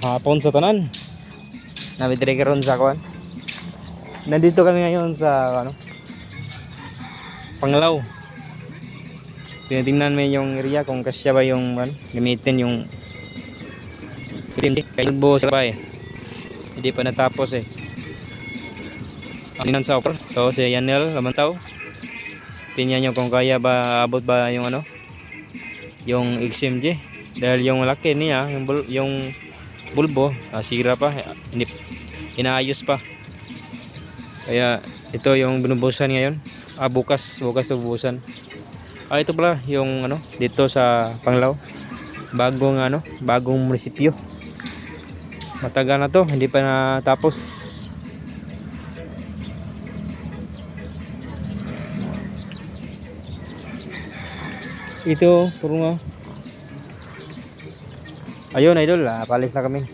hapon sa tanan. Nabidre karon sa kuan. Nandito kami ngayon sa ano, Panglao. Tinitingnan mo yung area kung kasya ba yung ano, gamitin yung hindi kalbo sa pa eh. Hindi pa natapos eh. Tingnan sa offer. So si Yanel Lamantaw. Tingnan nyo kung kaya ba abot ba yung ano, yung XMG. Dahil yung laki niya, yung bulbo, sira pa, hindi inaayos pa. Kaya ito yung binubusan ngayon. Bukas bubusan. Ito pala yung ano dito sa Panglao. Bagong munisipyo. Matagal na to, hindi pa natapos. Ito, puro nga. Ayun idol, palis na kami.